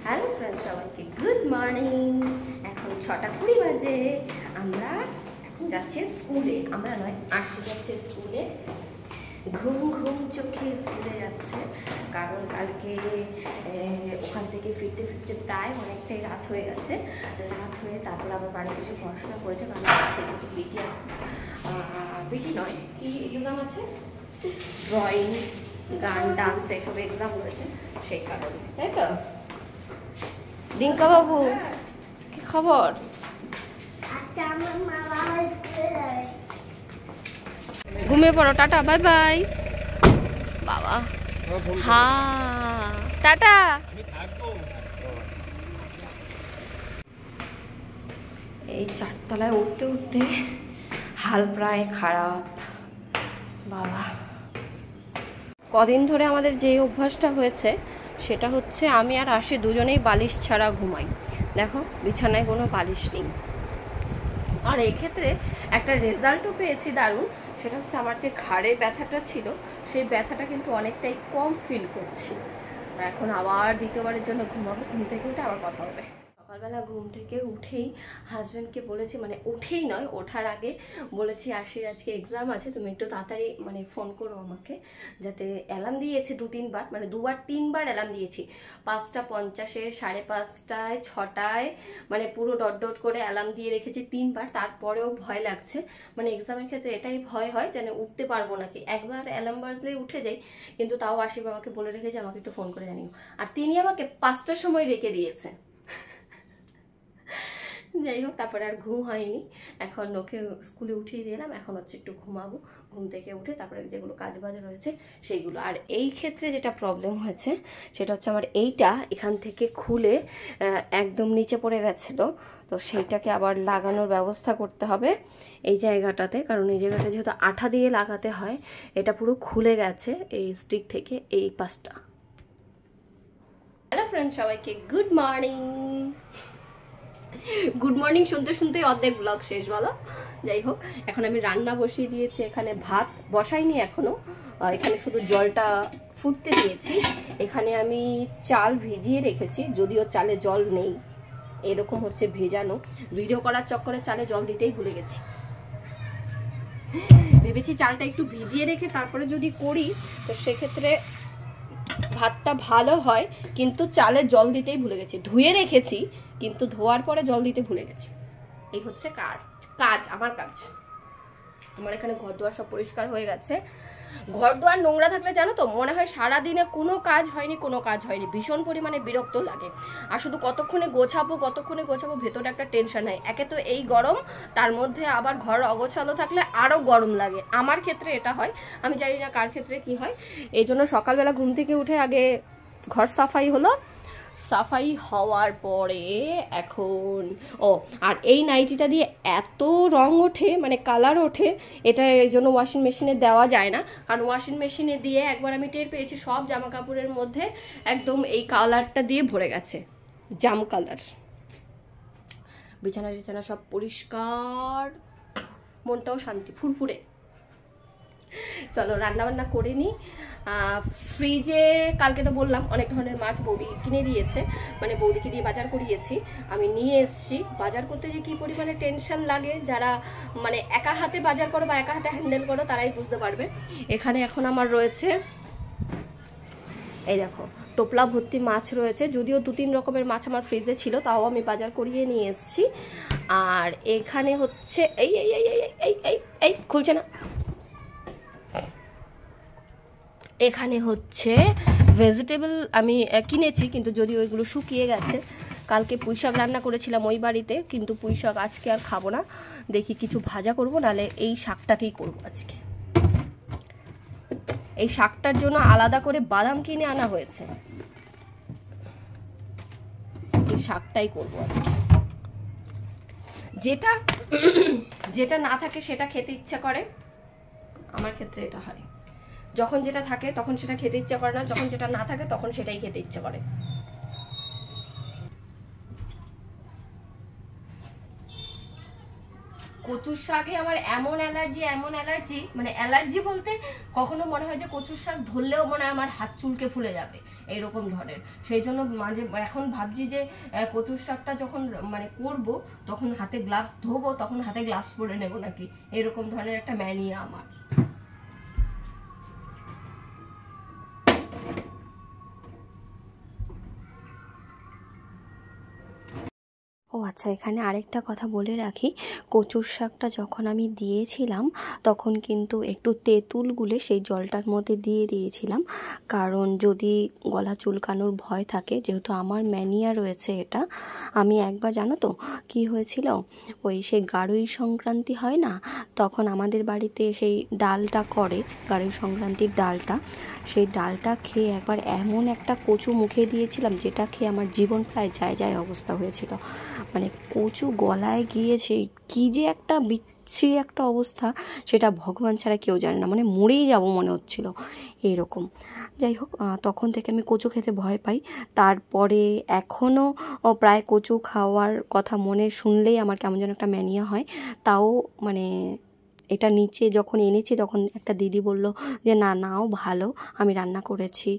Hello friend, সবাইকে good morning. এখন 6:20 বাজে। আমরা এখন যাচ্ছি স্কুলে। আমরা নয়, আশি যাচ্ছে স্কুলে। ঘুম ঘুম চোখে স্কুলে যাচ্ছে, কারণ কালকে ওখান থেকে ফিরতে ফিরতে প্রায় অনেকটাই রাত হয়ে গেছে। রাত হয়ে তারপর আবার বাড়িতে এসে পড়াশোনা করেছে, কারণ আজকে যেহেতু বিটি আছে, বিটি নয় কি এক্সাম আছে, ড্রয়িং, গান, ডান্স এসব এক্সাম রয়েছে, সেই কারণে। তাই তো ডিঙ্কা বাবু, কি খবর? ঘুমিয়ে পড়ো, টাটা, বাই বাই। বাবা হ্যাঁ, টাটা। এই 4 তলায় উঠতে উঠতে হাল প্রায় খারাপ বাবা। কদিন ধরে আমাদের যে অভ্যাসটা হয়েছে সেটা হচ্ছে আমি আর আশি দুজনেই বালিশ ছাড়া ঘুমাই। দেখো, বিছানায় কোনো বালিশ নেই। আর এক্ষেত্রে একটা রেজাল্টও পেয়েছি দারুণ, সেটা হচ্ছে আমার যে ঘাড়ে ব্যথাটা ছিল সেই ব্যথাটা কিন্তু অনেকটাই কম ফিল করছি। এখন আবার দ্বিতীয়বারের জন্য ঘুমাবো, ঘুম থেকে উঠে আবার কথা হবে। সকালবেলা ঘুম থেকে উঠেই হাজব্যান্ডকে বলেছি, মানে উঠেই নয়, ওঠার আগে বলেছি, আশির আজকে এক্সাম আছে, তুমি একটু তাড়াতাড়ি মানে ফোন করো আমাকে। যাতে অ্যালার্ম দিয়েছি 2-3 বার, মানে 2-3বার অ্যালার্ম দিয়েছি। 5:50, 5:30, 6টায়, মানে পুরো ডট ডট করে অ্যালার্ম দিয়ে রেখেছি 3বার। তারপরেও ভয় লাগছে, মানে এক্সামের ক্ষেত্রে এটাই ভয় হয় যেন উঠতে পারবো নাকি। একবার অ্যালার্ম বাজলেই উঠে যাই, কিন্তু তাও আশি বাবাকে বলে রেখেছি আমাকে একটু ফোন করে জানিও। আর তিনি আমাকে 5টার সময় রেখে দিয়েছে। যাই হোক, তারপরে আর ঘুম হয়নি। এখন ওকে স্কুলে উঠিয়ে দিলাম, এখন হচ্ছে একটু ঘুমাবো। ঘুম থেকে উঠে তারপরে যেগুলো কাজ বাজ রয়েছে সেইগুলো। আর এই ক্ষেত্রে যেটা প্রবলেম হয়েছে সেটা হচ্ছে আমার এইটা এখান থেকে খুলে একদম নিচে পড়ে গেছিলো, তো সেইটাকে আবার লাগানোর ব্যবস্থা করতে হবে এই জায়গাটাতে, কারণ এই জায়গাটা যেহেতু আঠা দিয়ে লাগাতে হয়, এটা পুরো খুলে গেছে এই স্টিক থেকে এই পাশটা। হ্যালো ফ্রেন্ড, সবাইকে গুড মর্নিং। গুড মর্নিং শুনতে শুনতেই অর্ধেক ব্লগ শেষ, বলো। যাই হোক, এখন আমি রান্না বসিয়ে দিয়েছি। এখানে ভাত বসাইনি এখনো, এখানে শুধু জলটা ফুটতে দিয়েছি। এখানে আমি চাল ভিজিয়ে রেখেছি, যদিও চালে জল নেই, এরকম হচ্ছে ভেজানো। ভিডিও করার চক্করে চালে জল দিতেই ভুলে গেছি। ভেবেছি চালটা একটু ভিজিয়ে রেখে তারপরে যদি করি তো সেক্ষেত্রে ভাতটা ভালো হয়, কিন্তু চালে জল দিতেই ভুলে গেছি। ধুয়ে রেখেছি কিন্তু ধোয়ার পরে জল দিতে ভুলে গেছি। এই হচ্ছে কাজ আমার কাজ। আমার এখানে ঘর দুয়ার সব পরিষ্কার হয়ে গেছে। ঘর দুয়ার নোংরা থাকলে জানো তো মনে হয় সারাদিনে কোনো কাজ হয়নি, ভীষণ পরিমাণে বিরক্ত লাগে। আর শুধু কতক্ষণে গোছাবো ভেতরে একটা টেনশন হয়। একে তো এই গরম, তার মধ্যে আবার ঘর অগোছালো থাকলে আরও গরম লাগে। আমার ক্ষেত্রে এটা হয়, আমি জানি না কার ক্ষেত্রে কি হয়। এই জন্য সকালবেলা ঘুম থেকে উঠে আগে ঘর সাফাই হলো। সাফাই হওয়ার পরে এখন আর এই নাইটিটা দিয়ে এত রং ওঠে, মানে কালার ওঠে, এটা এই জন্য ওয়াশিং মেশিনে দেওয়া যায় না। কারণ ওয়াশিং মেশিনে দিয়ে একবার আমি টের পেয়েছি সব জামা কাপড়ের মধ্যে একদম এই কালারটা দিয়ে ভরে গেছে, জাম কালার। বিছানা সব পরিষ্কার, মনটাও শান্তি, ফুরফুরে। চলো রান্না বান্না করে নিই। ফ্রিজে কালকে তো বললাম অনেক ধরনের মাছ বৌদি কিনে দিয়েছে, মানে বৌদিকে দিয়ে বাজার করিয়েছি, আমি নিয়ে এসছি। বাজার করতে যে কি পরিমাণে টেনশন লাগে, যারা মানে একা হাতে বাজার করো বা একা হাতে হ্যান্ডেল করো তারাই বুঝতে পারবে। এখানে এখন আমার রয়েছে, এই দেখো, টোপলা ভর্তি মাছ রয়েছে। যদিও 2-3 রকমের মাছ আমার ফ্রিজে ছিল, তাও আমি বাজার করিয়ে নিয়ে এসছি। আর এখানে হচ্ছে এই এই এই এই এই এই খুলছে না, এখানে হচ্ছে ভেজিটেবল আমি কিনেছি, কিন্তু যদি ওইগুলো শুকিয়ে গেছে। কালকে পুঁইশাক রান্না করেছিলাম ওই বাড়িতে, কিন্তু পুঁইশাক আজকে আর খাবো না, দেখি কিছু ভাজা করব, নাহলে এই শাকটাকেই করব আজকে। এই শাকটার জন্য আলাদা করে বাদাম কিনে আনা হয়েছে, এই শাকটাই করবো আজকে। যেটা না থাকে সেটা খেতে ইচ্ছা করে, আমার ক্ষেত্রে এটা হয়। যখন যেটা থাকে তখন সেটা খেতে ইচ্ছা করে না, যখন যেটা না থাকে তখন সেটাই খেতে ইচ্ছা করে। কচুর শাকে আমার এমন অ্যালার্জি, মানে অ্যালার্জি বলতে কখনো মনে হয় যে কচুর শাক ধরলেও মনে হয় আমার হাত চুলকে ফুলে যাবে, এইরকম ধরনের। সেই জন্য মাঝে এখন ভাবছি যে কচুর শাকটা যখন মানে করব তখন হাতে গ্লাভস ধোবো, তখন হাতে গ্লাভস পরে নেবো নাকি, এরকম ধরনের একটা ম্যানিয়া আমার। ও আচ্ছা, এখানে আরেকটা কথা বলে রাখি, কচুর শাকটা যখন আমি দিয়েছিলাম তখন কিন্তু একটু তেঁতুল গুলে সেই জলটার মধ্যে দিয়ে দিয়েছিলাম, কারণ যদি গলা চুলকানোর ভয় থাকে, যেহেতু আমার ম্যানিয়া রয়েছে এটা। আমি একবার জানো তো কি হয়েছিল, ওই সেই গারুই সংক্রান্তি হয় না, তখন আমাদের বাড়িতে সেই ডালটা করে, গারুই সংক্রান্তির ডালটা, সেই ডালটা খেয়ে একবার এমন একটা কচু মুখে দিয়েছিলাম যেটা খেয়ে আমার জীবন প্রায় যায় যায় অবস্থা হয়েছিল। মানে কচু গলায় গিয়ে সেই কী যে একটা বিচ্ছিরি একটা অবস্থা, সেটা ভগবান ছাড়া কেউ জানে না, মানে মরেই যাব মনে হচ্ছিল এইরকম। যাই হোক, তখন থেকে আমি কচু খেতে ভয় পাই। তারপরে এখনও প্রায় কচু খাওয়ার কথা মনে শুনলেই আমার কেমন যেন একটা ম্যানিয়া হয়। তাও মানে এটা নিচে যখন এনেছি তখন একটা দিদি বলল যে না নাও ভালো, আমি রান্না করেছি,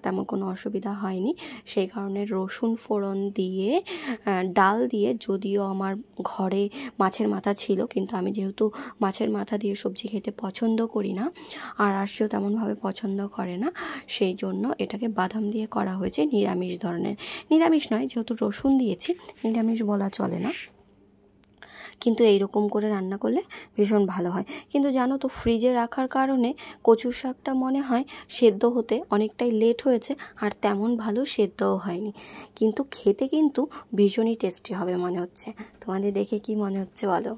তেমন কোনো অসুবিধা হয়নি। সেই কারণে রসুন ফোড়ন দিয়ে ডাল দিয়ে, যদিও আমার ঘরে মাছের মাথা ছিল, কিন্তু আমি যেহেতু মাছের মাথা দিয়ে সবজি খেতে পছন্দ করি না, আর আরশিও তেমনভাবে পছন্দ করে না, সেই জন্য এটাকে বাদাম দিয়ে করা হয়েছে, নিরামিষ ধরনের। নিরামিষ নয়, যেহেতু রসুন দিয়েছি নিরামিষ বলা চলে না, কিন্তু এইরকম করে রান্না করলে ভীষণ ভালো হয়। কিন্তু জানো তো, ফ্রিজে রাখার কারণে কচুর শাকটা মনে হয় সেদ্ধ হতে অনেকটাই লেট হয়েছে, আর তেমন ভালো সেদ্ধও হয়নি, কিন্তু খেতে কিন্তু ভীষণই টেস্টি হবে মনে হচ্ছে। তোমাদের দেখে কি মনে হচ্ছে বলো?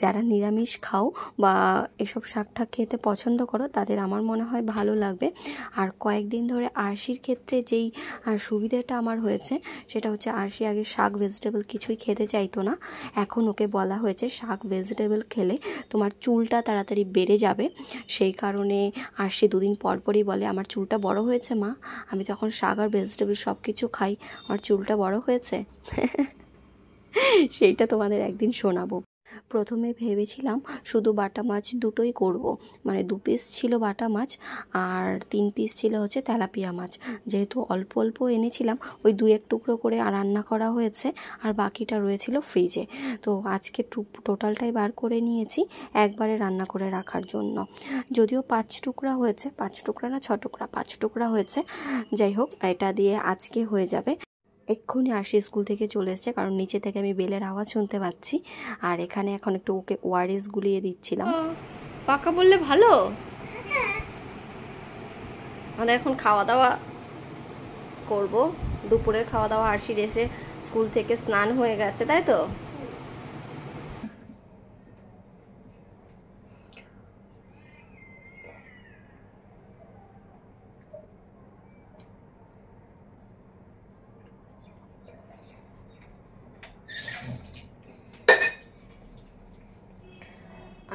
যারা নিরামিষ খাও বা এসব শাক ঠাক খেতে পছন্দ করো তাদের আমার মনে হয় ভালো লাগবে। আর কয়েকদিন ধরে আরশির ক্ষেত্রে যেই সুবিধাটা আমার হয়েছে সেটা হচ্ছে, আরশি আগে শাক ভেজিটেবল কিছুই খেতে চাইতো না, এখন ওকে বলা হয়েছে শাক ভেজিটেবল খেলে তোমার চুলটা তাড়াতাড়ি বেড়ে যাবে। সেই কারণে আরশি দুদিন পর পরই বলে আমার চুলটা বড় হয়েছে মা, আমি তো এখন শাক আর ভেজিটেবল সব কিছু খাই, আমার চুলটা বড় হয়েছে। সেইটা তোমাদের একদিন শোনাবো। প্রথমে ভেবেছিলাম শুধু বাটা মাছ দুটোই করব, মানে 2 পিস ছিল বাটা মাছ আর 3 পিস ছিল হচ্ছে তেলাপিয়া মাছ। যেহেতু অল্প অল্প এনেছিলাম, ওই 2-1 টুকরো করে রান্না করা হয়েছে, আর বাকিটা রয়েছিল ফ্রিজে। তো আজকে টোটালটাই বার করে নিয়েছি একবারে রান্না করে রাখার জন্য। যদিও 5 টুকরা হয়েছে, 5 টুকরা না 6 টুকরা, 5 টুকরা হয়েছে। যাই হোক, এটা দিয়ে আজকে হয়ে যাবে। এক্ষুনি আরশি স্কুল থেকে চলে এসছে, কারণ নিচে থেকে আমি বেলের আওয়াজ শুনতে পাচ্ছি, আর এখানে এখন একটু ওকে ওআরএস গুলিয়ে দিচ্ছিলাম। পাকা বললে ভালো। আমাদের এখন খাওয়া দাওয়া করব, দুপুরের খাওয়া দাওয়া। আরশির এসে স্কুল থেকে স্নান হয়ে গেছে, তাই তো?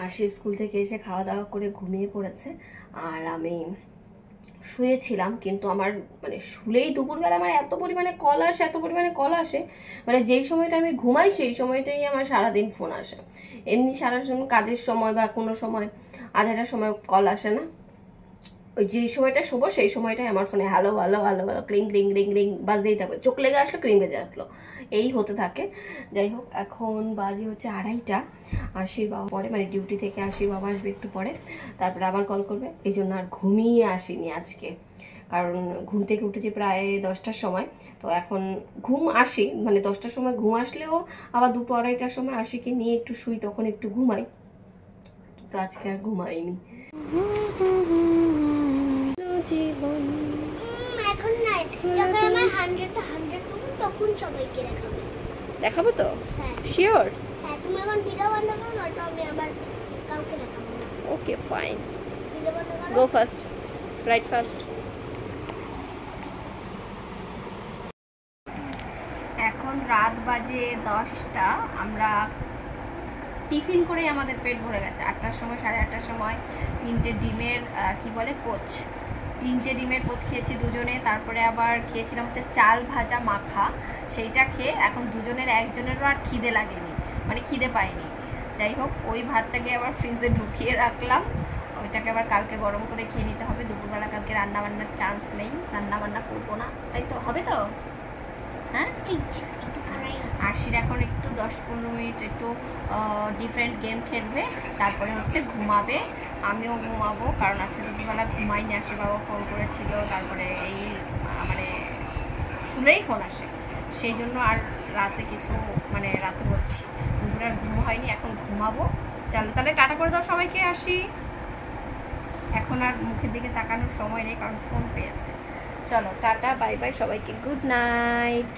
আরশি স্কুল থেকে এসে খাওয়া দাওয়া করে ঘুমিয়ে পড়েছে, আর আমি শুয়েছিলাম। কিন্তু আমার মানে শুলেই দুপুরবেলা আমার এত পরিমাণে কল আসে, মানে যেই সময়টা আমি ঘুমাই সেই সময়টাই আমার সারাদিন ফোন আসে। এমনি সারা কাজের সময় বা কোনো সময় আধাটার সময় কল আসে না, ওই যেই সময়টা শোবো সেই সময়টাই আমার ফোনে হ্যালো হ্যালো হ্যালো হ্যালো ক্রিং ক্রিং রিং রিং বাজতেই থাকবে, চোখ লেগে আসলো ক্রিং বেজে আসলো, এই হতে থাকে। যাই হোক, এখন বাজে হচ্ছে 2:30। আরশির বাবা পরে, মানে ডিউটি থেকে আরশির বাবা আসবে একটু পরে, তারপরে আবার কল করবে। এই জন্য আর ঘুমিয়ে আসিনি আজকে, কারণ ঘুম থেকে উঠেছি প্রায় 10টার সময়। তো এখন ঘুম আসি, মানে 10টার সময় ঘুম আসলেও আবার 2-2:30টার সময় আরশিকে নিয়ে একটু শুই, তখন একটু ঘুমাই, কিন্তু আজকে আর ঘুমাইনি। জীবন এখন নাই, যখন আমার 100 তখন সবাইকে দেখাবো তো? হ্যাঁ শিওর। হ্যাঁ, তুমি এখন ভিডিও বন্ধ করো, নয়তো আমি আবার কাউকে দেখাবো না। ওকে ফাইন, ভিডিও বন্ধ করো। গো ফার্স্ট, রাইট ফার্স্ট। এখন রাত বাজে 10টা। আমরা টিফিন করে আমাদের পেট ভরে গেছে। 8টার সময়, 8:30টার সময় 3টে ডিমের কি বলে পোচ, 3টে ডিমের পোচ খেয়েছি দুজনে। তারপরে আবার খেয়েছিলাম হচ্ছে চাল ভাজা মাখা, সেইটা খেয়ে এখন দুজনের একজনেরও আর খিদে লাগেনি, মানে খিদে পাইনি। যাই হোক, ওই ভাতটাকে আবার ফ্রিজে ঢুকিয়ে রাখলাম, ওইটাকে আবার কালকে গরম করে খেয়ে নিতে হবে। দুপুর দুপুরবেলা কালকে রান্না বান্নার চান্স নেই, রান্না বান্না করবো না, তাই তো? হবে তো? হ্যাঁ, আশির এখন একটু 10-15 মিনিট একটু ডিফারেন্ট গেম খেলবে, তারপরে হচ্ছে ঘুমাবে, আমিও ঘুমাবো, কারণ আজকে দুপুরবেলা ঘুমাইনি। আশির বাবা ফোন করেছিল, তারপরে এই মানে শুনেই ফোন আসে, সেই জন্য আর রাতে কিছু মানে রাতে বলছি দুপুরে আর ঘুম হয়নি, এখন ঘুমাবো। চলো তাহলে টাটা করে দাও সবাইকে। আসি, এখন আর মুখের দিকে তাকানোর সময় নেই, কারণ ফোন পেয়েছে। চলো টাটা, বাই বাই সবাইকে, গুড নাইট।